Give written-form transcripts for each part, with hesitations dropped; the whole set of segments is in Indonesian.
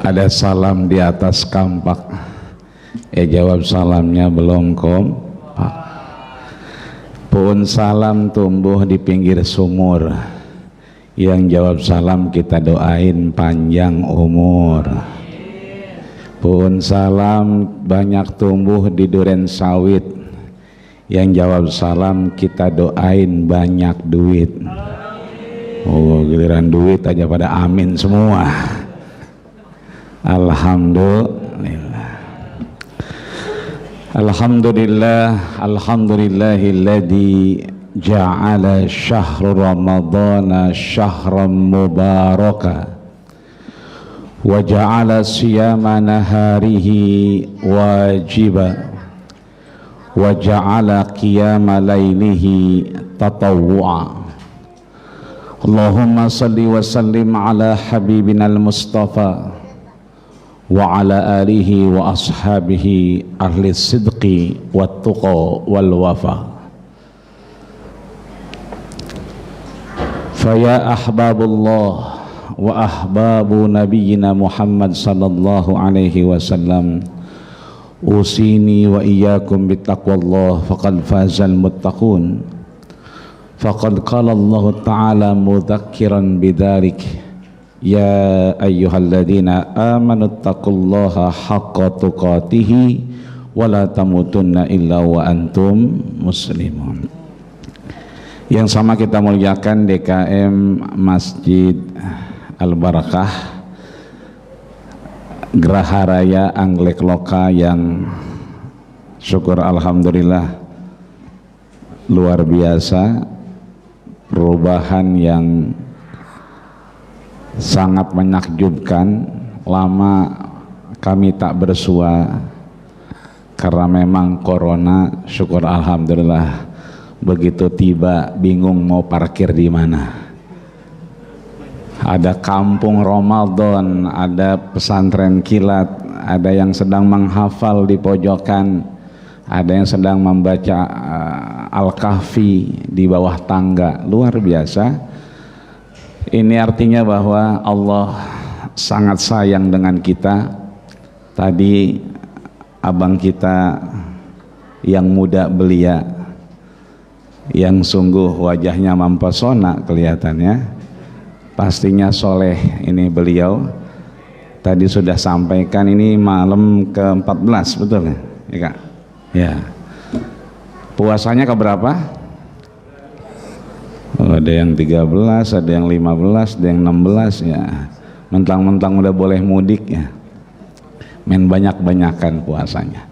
Ada salam di atas kampak. Jawab salamnya belum kompak. Pun salam tumbuh di pinggir sumur. Yang jawab salam kita doain panjang umur. Pun salam banyak tumbuh di duren sawit. Yang jawab salam kita doain banyak duit. Oh, giliran duit aja pada amin semua. Alhamdulillah. Alhamdulillah. Alhamdulillahilladzi ja'ala syahr ramadana syahran mubaraka wa ja'ala siyama naharihi wajiba wa ja'ala qiyama lailihi tatawwu'a. Allahumma salli wa sallim ala habibina al-mustafa wa ala alihi wa ashabihi ahli sidqi wa tuqa wal wafa. Faya ahbabullah wa ahbabu nabiyyina Muhammad sallallahu alaihi wasallam, usini wa iyyakum bittaqwallah faqad fazal muttaqun. Faqad qala Allah ta'ala mudzakiran bidzalik, ya ayyuhalladzina amanu taqullaha haqqa tuqatih wa la tamutunna illa wa antum muslimun. Yang sama kita muliakan DKM Masjid Al-Barakah Geraha Raya Angklek Loka, yang syukur alhamdulillah luar biasa, perubahan yang sangat menakjubkan. Lama kami tak bersua karena memang corona. Syukur alhamdulillah begitu tiba bingung mau parkir di mana. Ada kampung Ramadan, ada pesantren kilat, ada yang sedang menghafal di pojokan, ada yang sedang membaca Al-Kahfi di bawah tangga. Luar biasa. Ini artinya bahwa Allah sangat sayang dengan kita. Tadi abang kita yang muda belia, yang sungguh wajahnya mempesona kelihatannya, pastinya soleh ini beliau. Tadi sudah sampaikan ini malam ke-14, betul ya? Ya, Kak? Ya. Puasanya keberapa? Oh, ada yang 13, ada yang 15, ada yang 16 ya. Mentang-mentang udah boleh mudik ya. Main banyak-banyakan puasanya.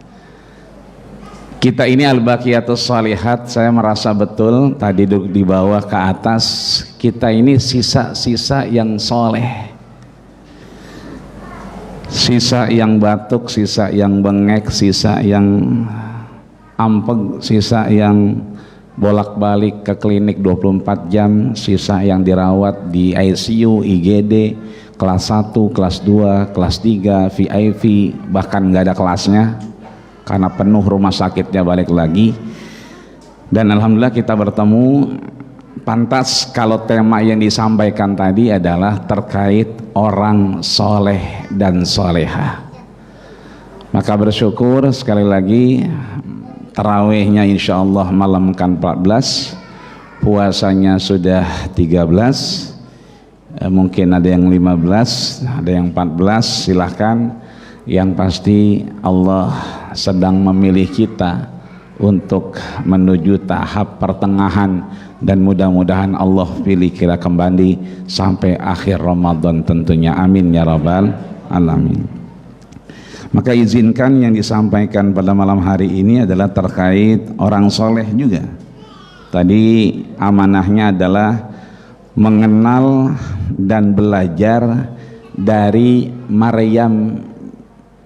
Kita ini al-baqiyatus shalihat, saya merasa betul tadi duduk di bawah ke atas, kita ini sisa-sisa yang soleh. Sisa yang batuk, sisa yang bengek, sisa yang ampeg, sisa yang bolak-balik ke klinik 24 jam, sisa yang dirawat di ICU, IGD, kelas 1, kelas 2, kelas 3, VIP, bahkan nggak ada kelasnya karena penuh rumah sakitnya balik lagi. Dan alhamdulillah kita bertemu. Pantas kalau tema yang disampaikan tadi adalah terkait orang soleh dan soleha. Maka bersyukur sekali lagi, tarawihnya insya Allah malam kan 14, puasanya sudah 13, mungkin ada yang 15, ada yang 14, silahkan. Yang pasti Allah sedang memilih kita untuk menuju tahap pertengahan, dan mudah-mudahan Allah pilih kita kembali sampai akhir Ramadan tentunya, amin ya rabbal alamin. Maka izinkan yang disampaikan pada malam hari ini adalah terkait orang soleh juga. Tadi amanahnya adalah mengenal dan belajar dari Maryam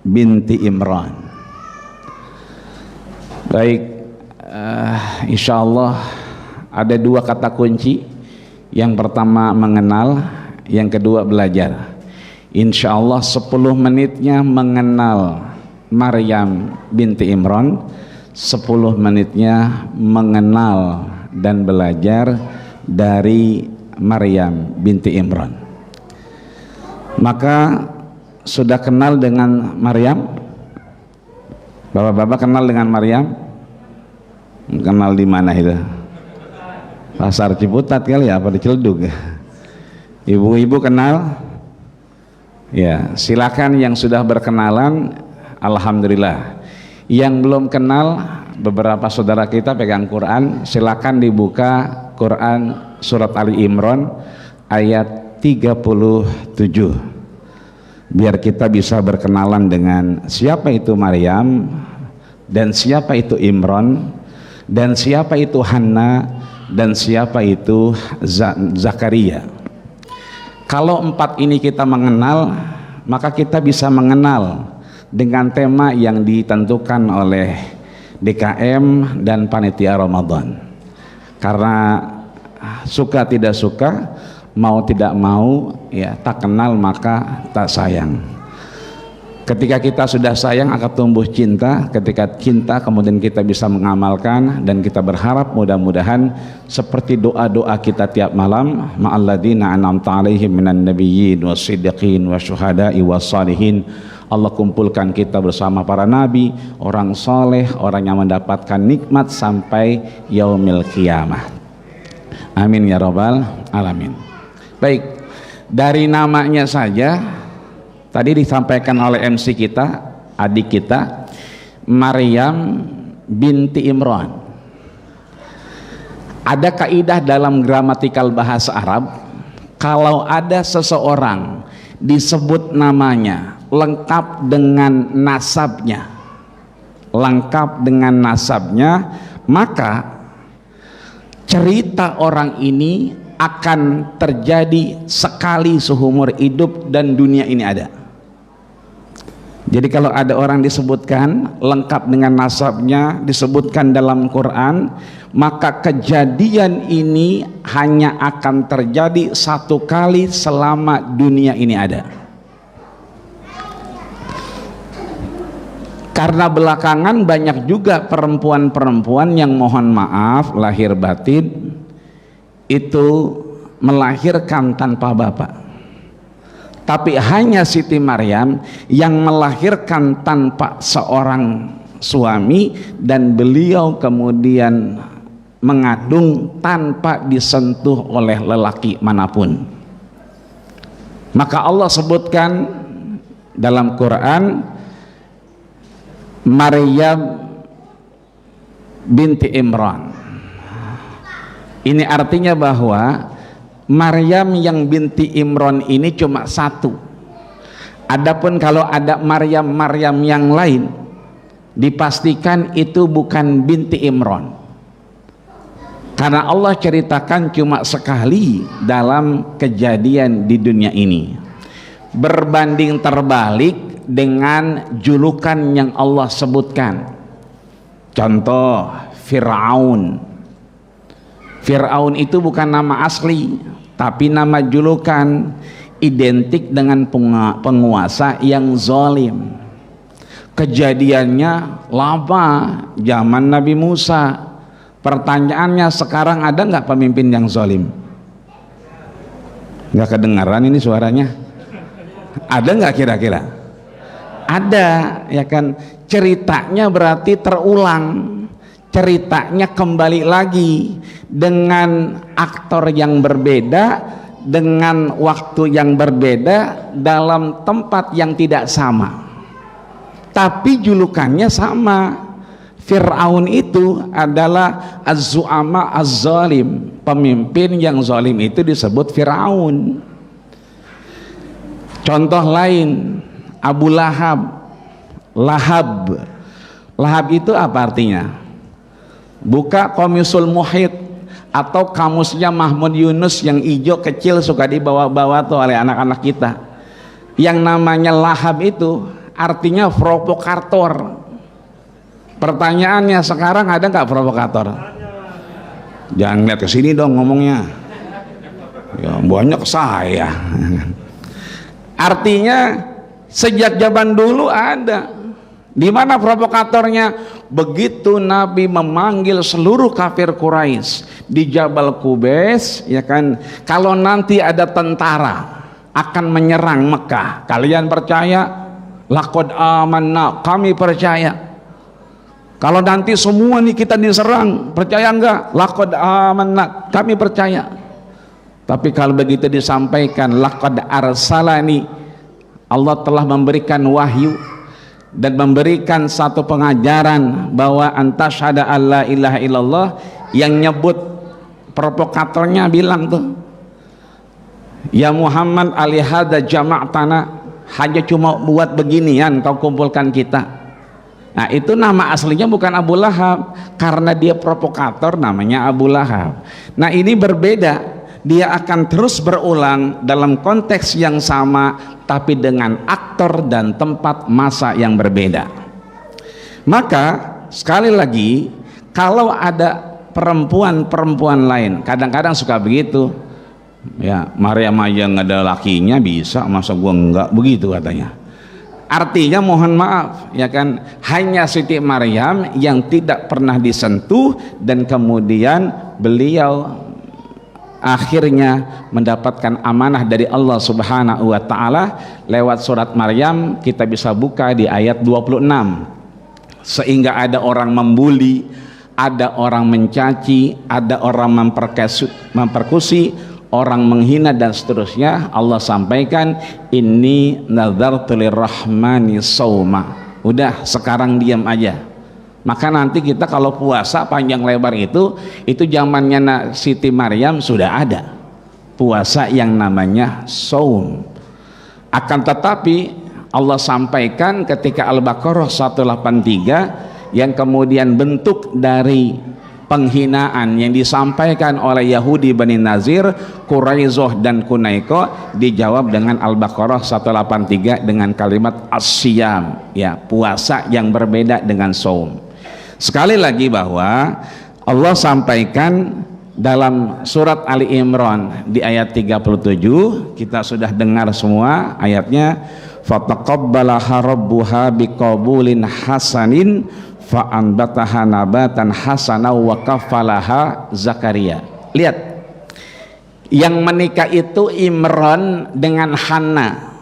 binti Imran. Baik, insya Allah ada dua kata kunci. Yang pertama mengenal, yang kedua belajar. Insya Allah 10 menitnya mengenal Maryam binti Imran, 10 menitnya mengenal dan belajar dari Maryam binti Imran. Maka sudah kenal dengan Maryam? Bapak-bapak kenal dengan Maryam? Kenal di mana itu? Pasar Ciputat kali ya, apa di Ciledug? Ibu-ibu kenal? Ya, silakan yang sudah berkenalan, alhamdulillah. Yang belum kenal, beberapa saudara kita pegang Quran, silakan dibuka Quran surat Ali Imran ayat 37. Biar kita bisa berkenalan dengan siapa itu Maryam, dan siapa itu Imran, dan siapa itu Hanna, dan siapa itu Zakaria. Kalau empat ini kita mengenal, maka kita bisa mengenal dengan tema yang ditentukan oleh DKM dan panitia Ramadan. Karena suka tidak suka, mau tidak mau, ya tak kenal maka tak sayang. Ketika kita sudah sayang akan tumbuh cinta. Ketika cinta kemudian kita bisa mengamalkan, dan kita berharap mudah-mudahan seperti doa-doa kita tiap malam, ma'alladzina an'amta 'alaihim minan nabiyyin wasiddiqin wasyuhada'i wassalihin. Allah kumpulkan kita bersama para nabi, orang soleh, orang yang mendapatkan nikmat sampai yaumil qiyamah. Amin ya rabbal alamin. Baik, dari namanya saja tadi disampaikan oleh MC kita, adik kita, Maryam binti Imran. Ada kaidah dalam gramatikal bahasa Arab, kalau ada seseorang disebut namanya lengkap dengan nasabnya, maka cerita orang ini akan terjadi sekali seumur hidup dan dunia ini ada. Jadi kalau ada orang disebutkan lengkap dengan nasabnya, disebutkan dalam Quran, maka kejadian ini hanya akan terjadi satu kali selama dunia ini ada. Karena belakangan banyak juga perempuan-perempuan yang mohon maaf lahir batin itu melahirkan tanpa bapak. Tapi hanya Siti Maryam yang melahirkan tanpa seorang suami, dan beliau kemudian mengandung tanpa disentuh oleh lelaki manapun. Maka Allah sebutkan dalam Quran Maryam binti Imran. Ini artinya bahwa Maryam yang binti Imran ini cuma satu. Adapun kalau ada Maryam yang lain, dipastikan itu bukan binti Imran. Karena Allah ceritakan cuma sekali dalam kejadian di dunia ini. Berbanding terbalik dengan julukan yang Allah sebutkan. Contoh Fir'aun. Fir'aun itu bukan nama asli, tapi nama julukan, identik dengan penguasa yang zalim. Kejadiannya lama, zaman Nabi Musa. Pertanyaannya, sekarang ada nggak pemimpin yang zalim? Nggak kedengaran ini suaranya? Ada nggak kira-kira? Ada, ya kan? Ceritanya berarti terulang. Ceritanya kembali lagi dengan aktor yang berbeda, dengan waktu yang berbeda, dalam tempat yang tidak sama, tapi julukannya sama. Fir'aun itu adalah az-zu'ama az-zalim, pemimpin yang zalim itu disebut Fir'aun. Contoh lain, Abu Lahab. Lahab itu apa artinya? Buka Qamisul Muhit atau kamusnya Mahmud Yunus yang hijau kecil suka dibawa-bawa tuh oleh anak-anak kita. Yang namanya Lahab itu artinya provokator. Pertanyaannya, sekarang ada nggak provokator? Jangan lihat ke sini dong ngomongnya. Ya banyak saya. Artinya sejak zaman dulu ada. Di mana provokatornya? Begitu Nabi memanggil seluruh kafir Quraisy di Jabal Qubais, ya kan, kalau nanti ada tentara akan menyerang Mekah. Kalian percaya? Laqad amanna, kami percaya. Kalau nanti semua nih kita diserang, percaya enggak? Laqad amanna, kami percaya. Tapi kalau begitu disampaikan, laqad arsalani, Allah telah memberikan wahyu dan memberikan satu pengajaran bahwa antasyhada alla ilaha illallah, yang nyebut provokatornya bilang tuh, ya Muhammad alihada jama'tana, hanya cuma buat beginian kau kumpulkan kita. Nah itu nama aslinya bukan Abu Lahab, karena dia provokator namanya Abu Lahab. Nah ini berbeda, dia akan terus berulang dalam konteks yang sama tapi dengan aktor dan tempat masa yang berbeda. Maka sekali lagi, kalau ada perempuan-perempuan lain, kadang-kadang suka begitu ya, Maryam aja nggak ada lakinya bisa, masa gua enggak, begitu katanya. Artinya mohon maaf ya kan, hanya Siti Maryam yang tidak pernah disentuh, dan kemudian beliau akhirnya mendapatkan amanah dari Allah Subhanahu wa Ta'ala. Lewat surat Maryam kita bisa buka di ayat 26, sehingga ada orang membuli, ada orang mencaci, ada orang memperkusi, orang menghina dan seterusnya. Allah sampaikan, inni nadzartu lirrahmani shauma. Udah, sekarang diam aja. Maka nanti kita kalau puasa panjang lebar itu zamannya Siti Maryam sudah ada puasa yang namanya shaum. Akan tetapi Allah sampaikan ketika Al-Baqarah 183, yang kemudian bentuk dari penghinaan yang disampaikan oleh Yahudi Bani Nazir, Quraizoh dan Kunaiko, dijawab dengan Al-Baqarah 183 dengan kalimat as-siyam, ya, puasa yang berbeda dengan shaum. Sekali lagi bahwa Allah sampaikan dalam surat Ali Imran di ayat 37, kita sudah dengar semua ayatnya, fataqabbalaha rabbuha biqabulin hasanin fa'anbataha nabatan hasana wa kafalaha Zakaria. Lihat, yang menikah itu Imran dengan Hana,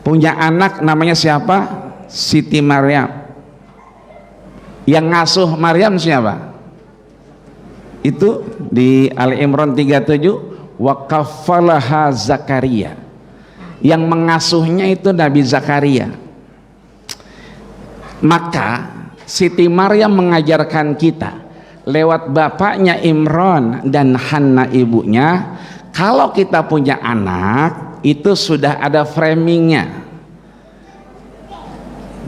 punya anak namanya siapa? Siti Maryam. Yang ngasuh Maryam siapa? Itu di Ali Imran 37, wa kafalaha Zakaria. Yang mengasuhnya itu Nabi Zakaria. Maka Siti Maryam mengajarkan kita lewat bapaknya Imran dan Hanna ibunya, kalau kita punya anak itu sudah ada framingnya.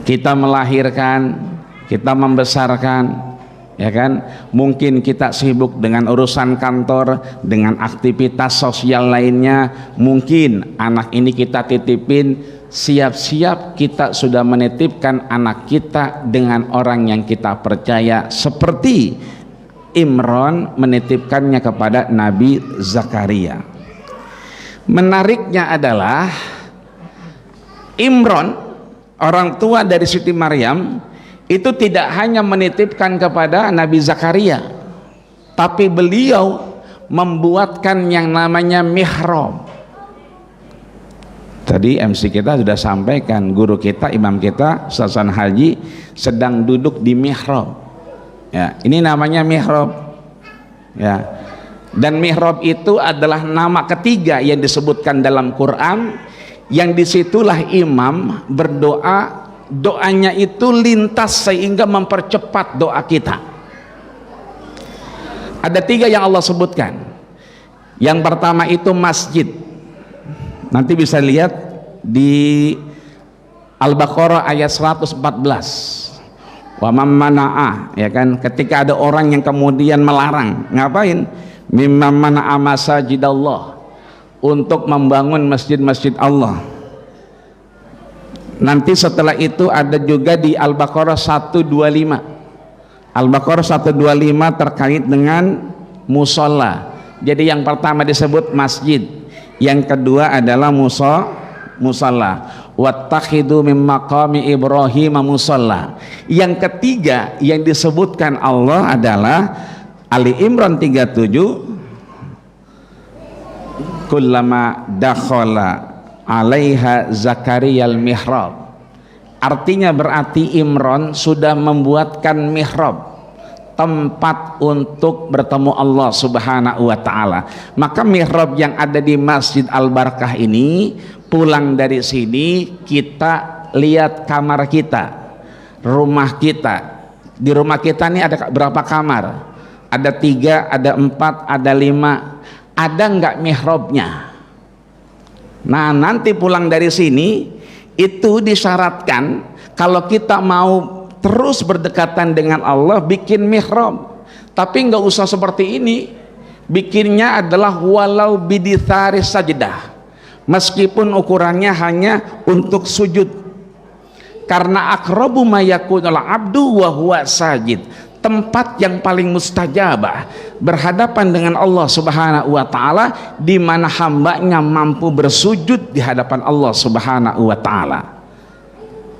Kita melahirkan, kita membesarkan, ya kan, mungkin kita sibuk dengan urusan kantor, dengan aktivitas sosial lainnya, mungkin anak ini kita titipin, siap-siap kita sudah menitipkan anak kita dengan orang yang kita percaya, seperti Imran menitipkannya kepada Nabi Zakaria. Menariknya adalah Imran, orang tua dari Siti Maryam, itu tidak hanya menitipkan kepada Nabi Zakaria, tapi beliau membuatkan yang namanya mihrab. Tadi MC kita sudah sampaikan, guru kita, imam kita, Ustaz Haji sedang duduk di mihrab. Ya, ini namanya mihrab. Ya. Dan mihrab itu adalah nama ketiga yang disebutkan dalam Quran, yang disitulah imam berdoa. Doanya itu lintas sehingga mempercepat doa kita. Ada 3 yang Allah sebutkan. Yang pertama itu masjid. Nanti bisa lihat di Al-Baqarah ayat 114. Wa mammana'a, ya kan, ketika ada orang yang kemudian melarang, ngapain? Mimman mana'a masajidallah, untuk membangun masjid-masjid Allah. Nanti setelah itu ada juga di Al-Baqarah 125. Al-Baqarah 125 terkait dengan musola. Jadi yang pertama disebut masjid, yang kedua adalah musola. Wattakhidu min maqami Ibrahim musola. Yang ketiga yang disebutkan Allah adalah Ali Imran 37, kullama dakhala alaiha Zakaria al-mihrab. Artinya berarti Imran sudah membuatkan mihrab, tempat untuk bertemu Allah Subhanahu wa taala. Maka mihrab yang ada di Masjid Al-Barakah ini, pulang dari sini kita lihat kamar kita, rumah kita. Di rumah kita ini ada berapa kamar? Ada 3, ada 4, ada 5. Ada nggak mihrabnya? Nah, nanti pulang dari sini itu disyaratkan kalau kita mau terus berdekatan dengan Allah bikin mihrab. Tapi nggak usah seperti ini. Bikinnya adalah walau bidithari sajdah, meskipun ukurannya hanya untuk sujud. Karena aqrabu ma yakunul abdu wa huwa sajid, tempat yang paling mustajabah berhadapan dengan Allah Subhanahu wa taala, di mana hambanya mampu bersujud di hadapan Allah Subhanahu wa taala.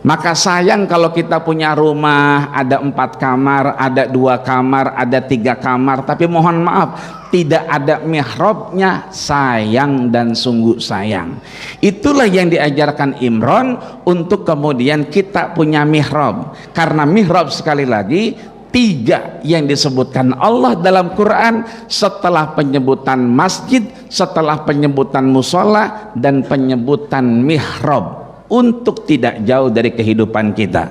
Maka sayang kalau kita punya rumah ada 4 kamar, ada 2 kamar, ada 3 kamar, tapi mohon maaf tidak ada mihrabnya. Sayang dan sungguh sayang. Itulah yang diajarkan Imran, untuk kemudian kita punya mihrab. Karena mihrab sekali lagi 3 yang disebutkan Allah dalam Quran setelah penyebutan masjid, setelah penyebutan musola, dan penyebutan mihrab, untuk tidak jauh dari kehidupan kita.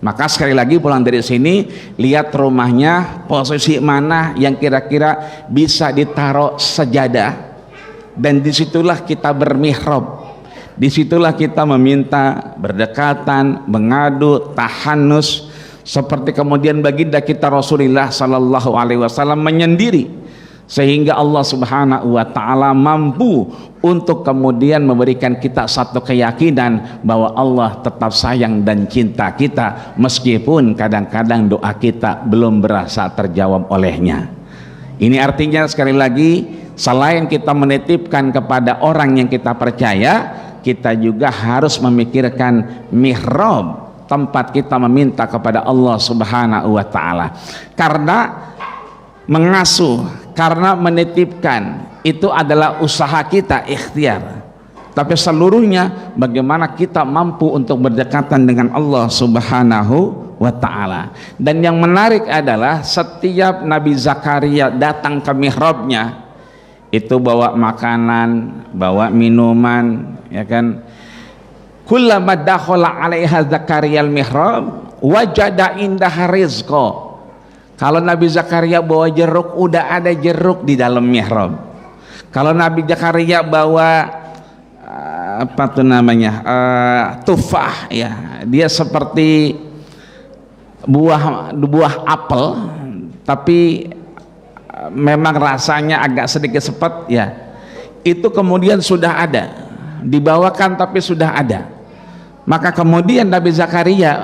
Maka sekali lagi pulang dari sini, lihat rumahnya posisi mana yang kira-kira bisa ditaruh sejadah, dan disitulah kita bermihrab. Disitulah kita meminta, berdekatan, mengadu, tahanus. Seperti kemudian baginda kita Rasulullah Sallallahu Alaihi Wasallam menyendiri, sehingga Allah Subhanahu Wa Taala mampu untuk kemudian memberikan kita satu keyakinan bahwa Allah tetap sayang dan cinta kita, meskipun kadang-kadang doa kita belum berasa terjawab olehnya. Ini artinya sekali lagi, selain kita menitipkan kepada orang yang kita percaya, kita juga harus memikirkan mihrab, tempat kita meminta kepada Allah Subhanahu wa taala. Karena mengasuh, karena menitipkan itu adalah usaha kita, ikhtiar. Tapi seluruhnya bagaimana kita mampu untuk berdekatan dengan Allah Subhanahu wa taala. Dan yang menarik adalah setiap Nabi Zakaria datang ke mihrabnya itu bawa makanan, bawa minuman, ya kan. Kullama dakhala 'alaiha Zakaria al-mihrab wajada indaha rizqa. Kalau Nabi Zakaria bawa jeruk, udah ada jeruk di dalam mihrab. Kalau Nabi Zakaria bawa apa tuh namanya, tufah, ya, dia seperti buah apel, tapi memang rasanya agak sedikit sepet, ya, itu kemudian sudah ada, dibawakan tapi sudah ada. Maka kemudian Nabi Zakaria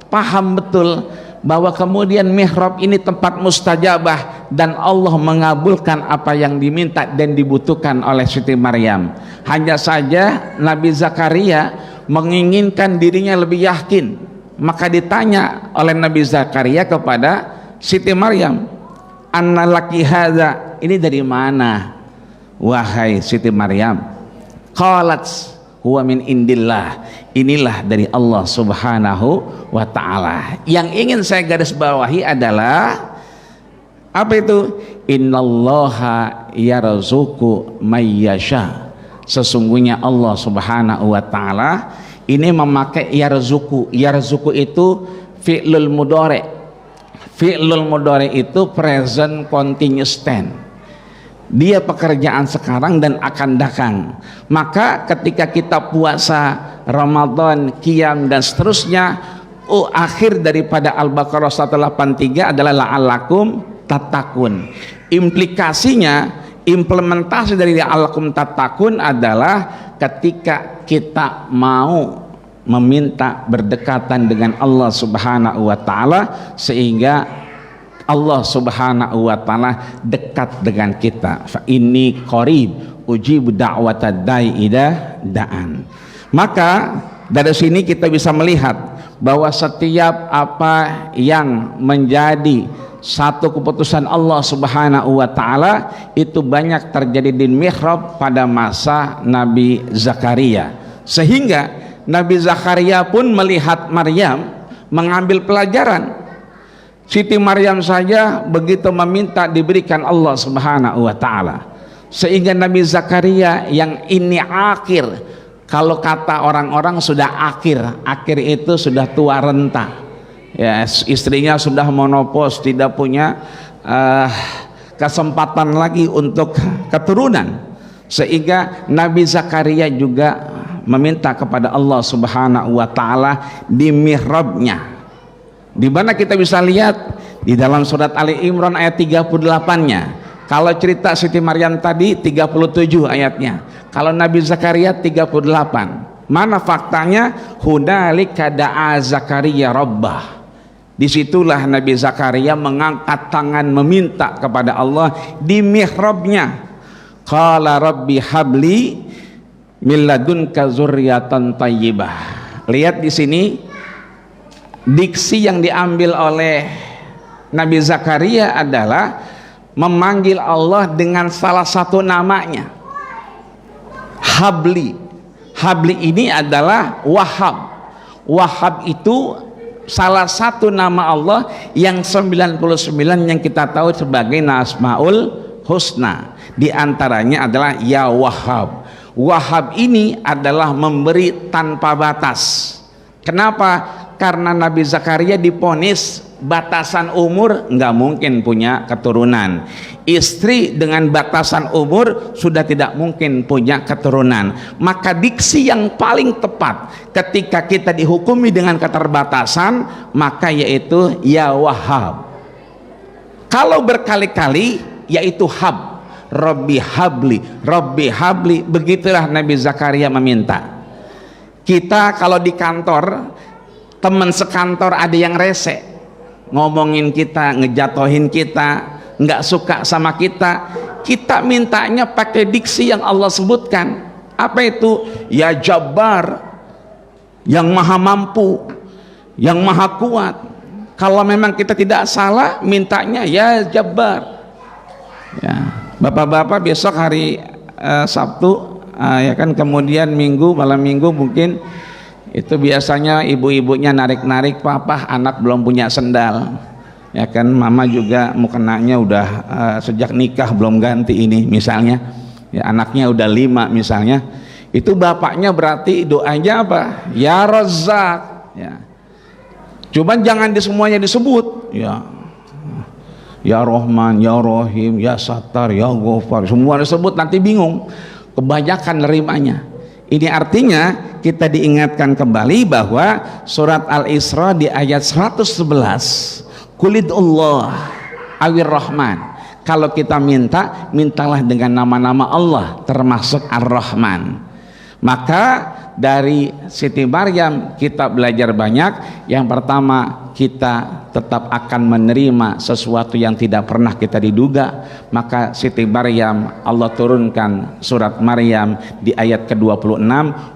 paham betul bahwa kemudian mihrab ini tempat mustajabah, dan Allah mengabulkan apa yang diminta dan dibutuhkan oleh Siti Maryam. Hanya saja Nabi Zakaria menginginkan dirinya lebih yakin. Maka ditanya oleh Nabi Zakaria kepada Siti Maryam, "Anna laki hadza?" Ini dari mana wahai Siti Maryam? Qalat huwa min indillah. Inilah dari Allah Subhanahu wa taala. Yang ingin saya garis bawahi adalah apa itu? Innallaha yarzuqu may yasha. Sesungguhnya Allah Subhanahu wa taala ini memakai yarzuqu. Yarzuqu itu fi'lul mudhari. Fi'lul mudhari itu present continuous tense. Dia pekerjaan sekarang dan akan datang. Maka ketika kita puasa Ramadan, qiyam dan seterusnya, akhir daripada Al-Baqarah 183 adalah la'allakum tattaqun. Implikasinya, implementasi dari la'allakum tattaqun adalah ketika kita mau meminta berdekatan dengan Allah Subhanahu wa taala, sehingga Allah Subhanahu wa taala dekat dengan kita. Fa inni qarib ujibu da'watad da'i idza da'an. Maka dari sini kita bisa melihat bahwa setiap apa yang menjadi satu keputusan Allah Subhanahu wa taala itu banyak terjadi di mihrab pada masa Nabi Zakaria, sehingga Nabi Zakaria pun melihat Maryam mengambil pelajaran. Siti Maryam saja begitu meminta diberikan Allah Subhanahu wa taala, sehingga Nabi Zakaria yang ini akhir, kalau kata orang-orang sudah akhir itu sudah tua renta ya, istrinya sudah monopos, tidak punya kesempatan lagi untuk keturunan, sehingga Nabi Zakaria juga meminta kepada Allah Subhanahu wa taala di mihrabnya, di mana kita bisa lihat di dalam surat Ali Imran ayat 38-nya. Kalau cerita Siti Maryam tadi 37 ayatnya, kalau Nabi Zakaria 38. Mana faktanya? Hunalika da'a Zakaria rabbah. Disitulah Nabi Zakaria mengangkat tangan meminta kepada Allah di mihrabnya. Qala rabbi habli min ladunka dzurriatan thayyibah. Lihat di sini diksi yang diambil oleh Nabi Zakaria adalah memanggil Allah dengan salah satu namanya, Habli. Habli ini adalah Wahhab. Wahhab itu salah satu nama Allah yang 99 yang kita tahu sebagai Asmaul Husna. Di antaranya adalah Ya Wahhab. Wahhab ini adalah memberi tanpa batas. Kenapa? Karena Nabi Zakaria diponis batasan umur, nggak mungkin punya keturunan. Istri dengan batasan umur sudah tidak mungkin punya keturunan. Maka diksi yang paling tepat ketika kita dihukumi dengan keterbatasan, maka yaitu Ya Wahhab. Kalau berkali-kali yaitu Hab. Rabbi habli, Rabbi habli. Begitulah Nabi Zakaria meminta. Kita kalau di kantor, teman sekantor ada yang rese, ngomongin kita, ngejatohin kita, nggak suka sama kita, kita mintanya pakai diksi yang Allah sebutkan. Apa itu? Ya Jabbar, yang maha mampu, yang maha kuat. Kalau memang kita tidak salah, mintanya Ya Jabbar. Ya, bapak-bapak besok hari Sabtu, ya kan, kemudian Minggu, malam Minggu mungkin itu biasanya ibu-ibunya narik-narik, papa anak belum punya sendal, ya kan, mama juga mukenanya udah sejak nikah belum ganti ini misalnya, ya, anaknya udah 5 misalnya, itu bapaknya berarti doanya apa? Ya Razzaq, ya. Cuman jangan semuanya disebut, ya, Ya Rahman, Ya Rahim, Ya Sattar, Ya Ghafar, semua disebut nanti bingung, kebanyakan nerimanya. Ini artinya kita diingatkan kembali bahwa surat Al-Isra di ayat 111, Qulidullah awir Rahman. Kalau kita minta, mintalah dengan nama-nama Allah termasuk Ar-Rahman. Maka dari Siti Maryam kita belajar banyak. Yang pertama, kita tetap akan menerima sesuatu yang tidak pernah kita diduga. Maka Siti Maryam, Allah turunkan surat Maryam di ayat ke-26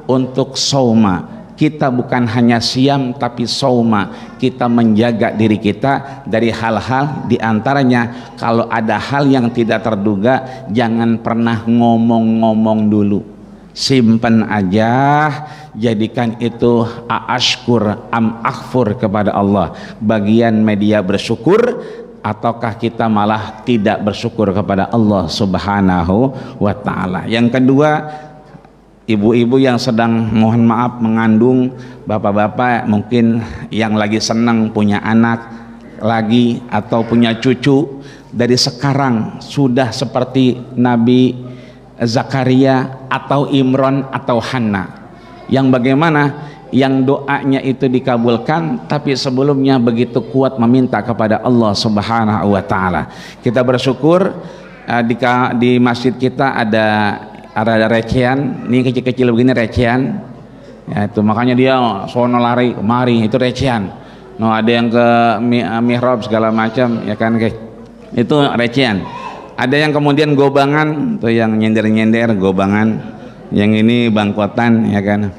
untuk sauma. Kita bukan hanya siam tapi sauma, kita menjaga diri kita dari hal-hal, diantaranya kalau ada hal yang tidak terduga jangan pernah ngomong-ngomong dulu, simpan aja, jadikan itu ashkur am akfur kepada Allah, bagian media bersyukur ataukah kita malah tidak bersyukur kepada Allah Subhanahu wa ta'ala. Yang kedua, ibu-ibu yang sedang, mohon maaf, mengandung, bapak-bapak mungkin yang lagi senang punya anak lagi atau punya cucu, dari sekarang sudah seperti Nabi Zakaria atau Imran atau Hanna, yang bagaimana yang doanya itu dikabulkan tapi sebelumnya begitu kuat meminta kepada Allah Subhanahu wa ta'ala. Kita bersyukur di masjid kita ada recehan, ini kecil-kecil begini recehan ya, itu makanya dia sono lari kemari, itu recehan. No, ada yang ke mihrab segala macam, ya kan, itu recehan. Ada yang kemudian gobangan, tuh yang nyender-nyender gobangan, yang ini bangkotan, ya kan.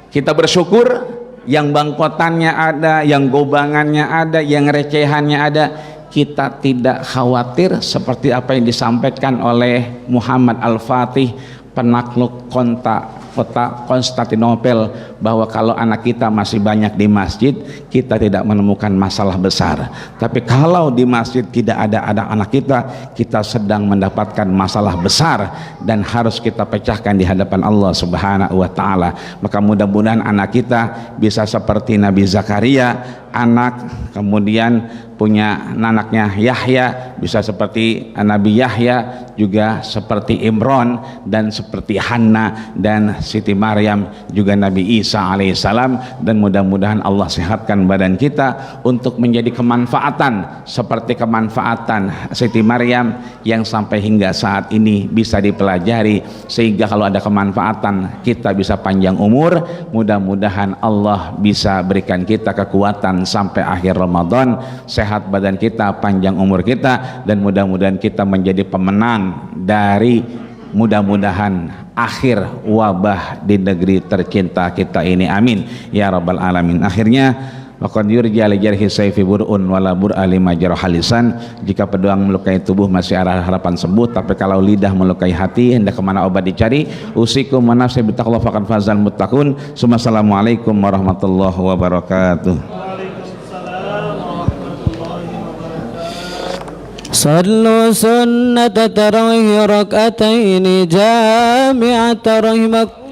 Kita bersyukur yang bangkotannya ada, yang gobangannya ada, yang recehannya ada. kita tidak khawatir seperti apa yang disampaikan oleh Muhammad Al-Fatih, penakluk kota Konstantinopel, bahwa kalau anak kita masih banyak di masjid, kita tidak menemukan masalah besar. Tapi kalau di masjid tidak ada anak kita, kita sedang mendapatkan masalah besar dan harus kita pecahkan di hadapan Allah Subhanahu wa taala. Maka mudah-mudahan anak kita bisa seperti Nabi Zakaria, anak kemudian punya anaknya Yahya, bisa seperti Nabi Yahya, juga seperti Imran dan seperti Hanna dan Siti Maryam, juga Nabi Isa alaihissalam. Dan mudah-mudahan Allah sehatkan badan kita untuk menjadi kemanfaatan seperti kemanfaatan Siti Maryam yang sampai hingga saat ini bisa dipelajari, sehingga kalau ada kemanfaatan kita bisa panjang umur. Mudah-mudahan Allah bisa berikan kita kekuatan sampai akhir Ramadan, sehat badan kita, panjang umur kita, dan mudah-mudahan kita menjadi pemenang dari mudah-mudahan akhir wabah di negeri tercinta kita ini, amin ya rabbal alamin. Akhirnya waqad yurja li jarhi sayfi bur'un wala bur'a lima jarhal lisan. Jika pedang melukai tubuh masih ada harapan sembuh, tapi kalau lidah melukai hati hendak kemana obat dicari. Usikum wa nafsi bittaqwa faqad fazal muttaqun. Assalamualaikum warahmatullahi wabarakatuh. صلوا سنة تراويح ركعتين جامعة رحمكم